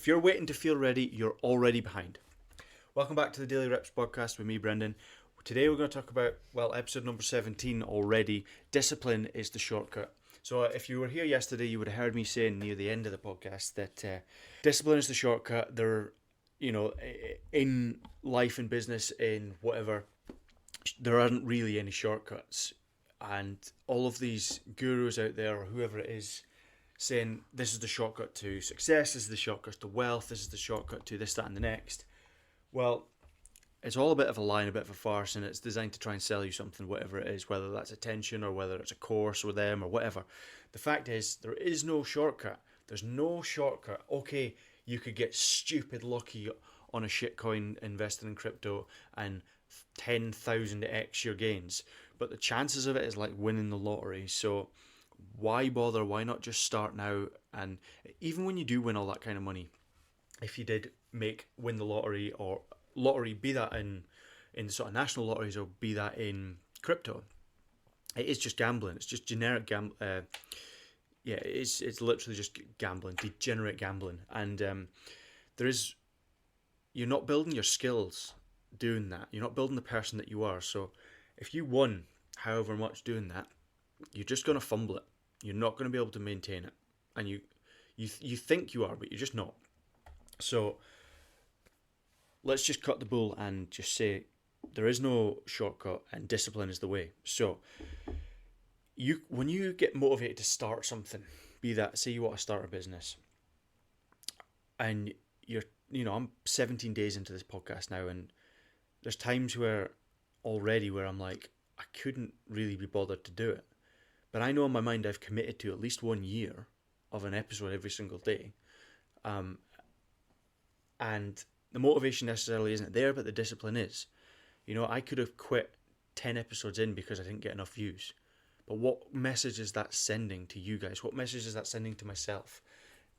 If you're waiting to feel ready, you're already behind. Welcome back to the Daily Reps podcast with me, Brendan. Today we're going to talk about, episode number 17 already. Discipline is the shortcut. So if you were here yesterday, you would have heard me saying near the end of the podcast that discipline is the shortcut. In life and business, in whatever, there aren't really any shortcuts. And all of these gurus out there, or whoever it is, saying this is the shortcut to success, this is the shortcut to wealth, this is the shortcut to this, that, and the next. Well, it's all a bit of a lie and a bit of a farce, and it's designed to try and sell you something, whatever it is, whether that's attention or whether it's a course with them or whatever. The fact is, there is no shortcut. There's no shortcut. Okay, you could get stupid lucky on a shitcoin investing in crypto and 10,000x your gains, but the chances of it is like winning the lottery. So why bother? Why not just start now? And even when you do win all that kind of money, if you did win the lottery, or lottery, be that in sort of national lotteries or be that in crypto, it is just gambling. It's just generic gambling. It's literally just gambling, degenerate gambling. And you're not building your skills doing that. You're not building the person that you are. So if you won however much doing that, you're just going to fumble it. You're not going to be able to maintain it. And you think you are, but you're just not. So let's just cut the bull and just say there is no shortcut and discipline is the way. So when you get motivated to start something, be that, say you want to start a business, and I'm 17 days into this podcast now, and there's times where I'm like, I couldn't really be bothered to do it. But I know in my mind I've committed to at least 1 year of an episode every single day. And the motivation necessarily isn't there, but the discipline is. I could have quit 10 episodes in because I didn't get enough views. But what message is that sending to you guys? What message is that sending to myself?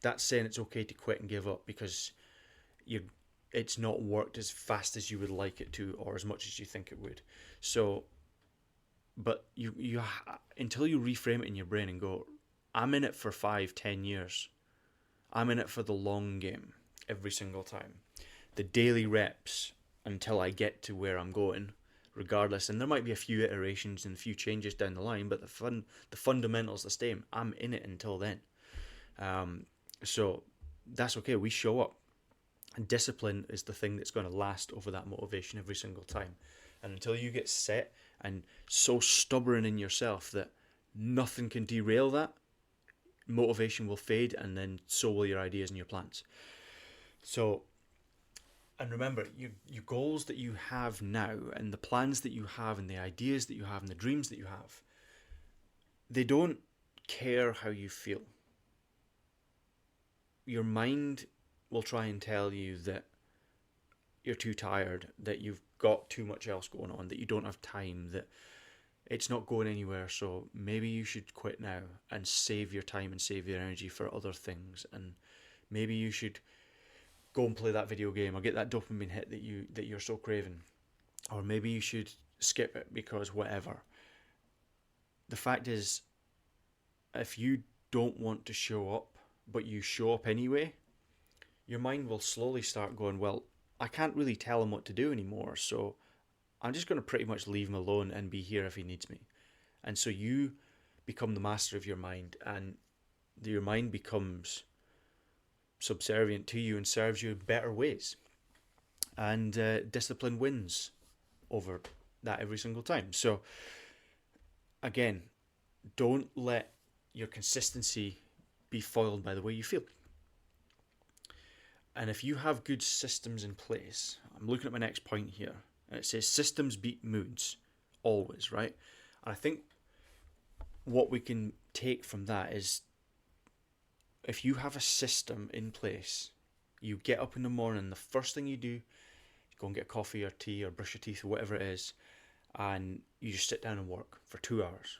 That's saying it's okay to quit and give up because it's not worked as fast as you would like it to, or as much as you think it would. So, but you until you reframe it in your brain and go, I'm in it for 5-10 years. I'm in it for the long game every single time. The daily reps until I get to where I'm going, regardless. And there might be a few iterations and a few changes down the line, but the fundamental's the same. I'm in it until then. So that's okay. We show up. And discipline is the thing that's going to last over that motivation every single time. And until you get set and so stubborn in yourself that nothing can derail that, motivation will fade, and then so will your ideas and your plans. So, and remember, your goals that you have now, and the plans that you have, and the ideas that you have, and the dreams that you have, they don't care how you feel. Your mind will try and tell you that you're too tired, that you've got too much else going on, that you don't have time, that it's not going anywhere, so maybe you should quit now and save your time and save your energy for other things, and maybe you should go and play that video game or get that dopamine hit that you're so craving, or maybe you should skip it because whatever. The fact is, if you don't want to show up but you show up anyway, your mind will slowly start going, well, I can't really tell him what to do anymore, so I'm just going to pretty much leave him alone and be here if he needs me. And so you become the master of your mind, and your mind becomes subservient to you and serves you in better ways. And discipline wins over that every single time. So again, don't let your consistency be foiled by the way you feel. And if you have good systems in place, I'm looking at my next point here, and it says systems beat moods, always, right? And I think what we can take from that is, if you have a system in place, you get up in the morning, the first thing you do, you go and get coffee or tea or brush your teeth or whatever it is, and you just sit down and work for 2 hours.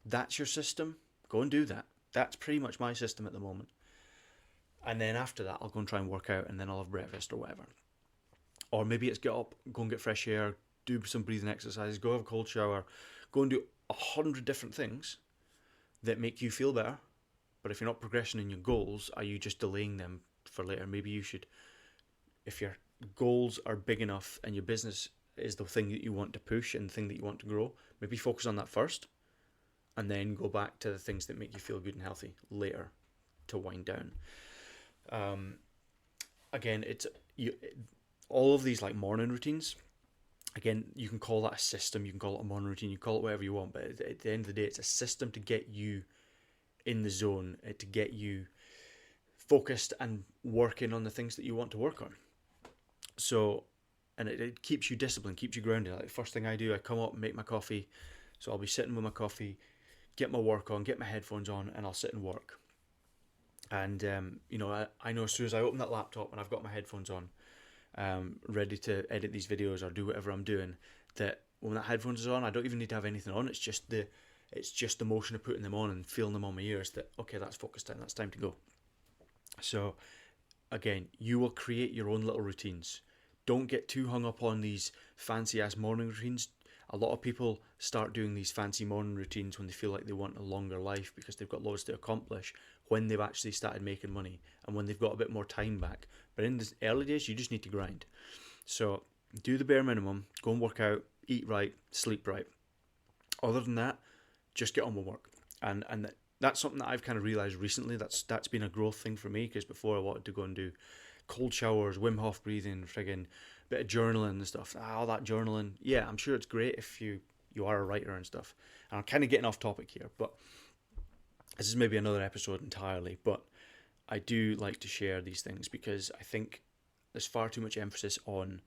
That's your system. Go and do that. That's pretty much my system at the moment. And then after that, I'll go and try and work out, and then I'll have breakfast or whatever. Or maybe it's get up, go and get fresh air, do some breathing exercises, go have a cold shower, go and do 100 different things that make you feel better. But if you're not progressing in your goals, are you just delaying them for later. Maybe you should, if your goals are big enough and your business is the thing that you want to push and the thing that you want to grow, maybe focus on that first and then go back to the things that make you feel good and healthy later to wind down. Again, all of these like morning routines. Again, you can call that a system, you can call it a morning routine, you can call it whatever you want, but at the end of the day, it's a system to get you in the zone, to get you focused and working on the things that you want to work on. So, and it keeps you disciplined, keeps you grounded. Like the first thing I do, I come up and make my coffee. So I'll be sitting with my coffee, get my work on, get my headphones on, and I'll sit and work. And, I know as soon as I open that laptop and I've got my headphones on, ready to edit these videos or do whatever I'm doing, that when that headphones is on, I don't even need to have anything on. It's just the motion of putting them on and feeling them on my ears that, okay, that's focus time, that's time to go. So again, you will create your own little routines. Don't get too hung up on these fancy ass morning routines. A lot of people start doing these fancy morning routines when they feel like they want a longer life because they've got loads to accomplish, when they've actually started making money and when they've got a bit more time back. But in the early days, you just need to grind. So do the bare minimum, go and work out, eat right, sleep right. Other than that, just get on with work. And that's something that I've kind of realised recently. That's been a growth thing for me, because before I wanted to go and do cold showers, Wim Hof breathing, friggin' bit of journaling and stuff. All that journaling, yeah, I'm sure it's great if you are a writer and stuff. And I'm kind of getting off topic here, but this is maybe another episode entirely. But I do like to share these things because I think there's far too much emphasis on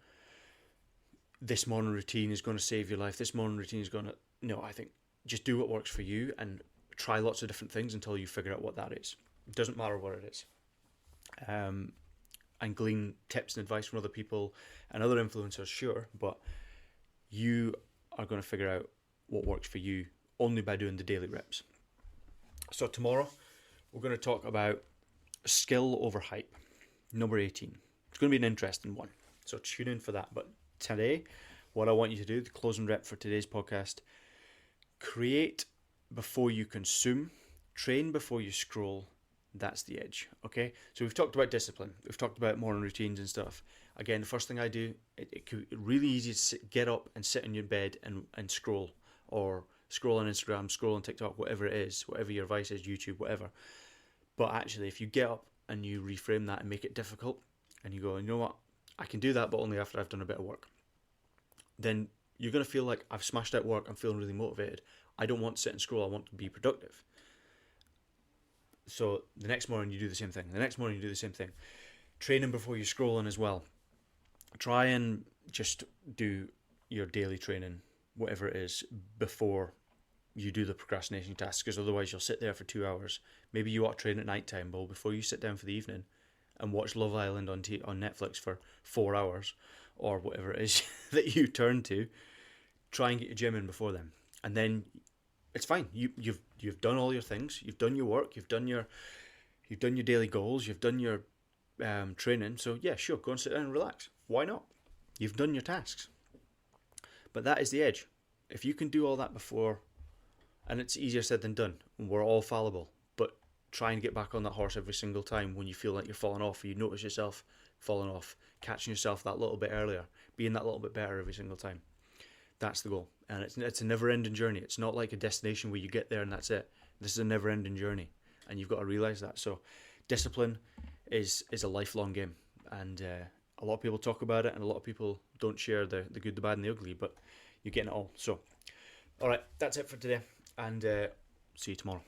this morning routine is going to save your life. This morning routine is going to... No, I think just do what works for you and try lots of different things until you figure out what that is. It doesn't matter what it is. And glean tips and advice from other people and other influencers, sure, but you are going to figure out what works for you only by doing the daily reps. So tomorrow, we're going to talk about skill over hype, number 18. It's going to be an interesting one, so tune in for that. But today, what I want you to do, the closing rep for today's podcast, create before you consume, train before you scroll. That's the edge, okay? So we've talked about discipline. We've talked about morning routines and stuff. Again, the first thing I do, it could be really easy to get up and sit in your bed and scroll, or scroll on Instagram, scroll on TikTok, whatever it is, whatever your vice is, YouTube, whatever. But actually, if you get up and you reframe that and make it difficult, and you go, you know what, I can do that, but only after I've done a bit of work, then you're going to feel like I've smashed out work, I'm feeling really motivated. I don't want to sit and scroll, I want to be productive. So the next morning you do the same thing. The next morning you do the same thing. Training before you're scrolling as well. Try and just do your daily training, whatever it is, before you do the procrastination tasks, because otherwise you'll sit there for 2 hours. Maybe you ought to train at night time, but before you sit down for the evening and watch Love Island on Netflix for 4 hours, or whatever it is that you turn to, try and get your gym in before then. And then it's fine. You've done all your things. You've done your work. You've done your daily goals. You've done your training. So yeah, sure, go and sit down and relax. Why not? You've done your tasks. But that is the edge. If you can do all that before, and it's easier said than done. We're all fallible, but try and get back on that horse every single time when you feel like you're falling off, or you notice yourself falling off, catching yourself that little bit earlier, being that little bit better every single time. That's the goal. And it's a never-ending journey. It's not like a destination where you get there and that's it. This is a never-ending journey, and you've got to realise that. So discipline is a lifelong game, and a lot of people talk about it, and a lot of people don't share the good, the bad, and the ugly, but you're getting it all. So, all right, that's it for today, and see you tomorrow.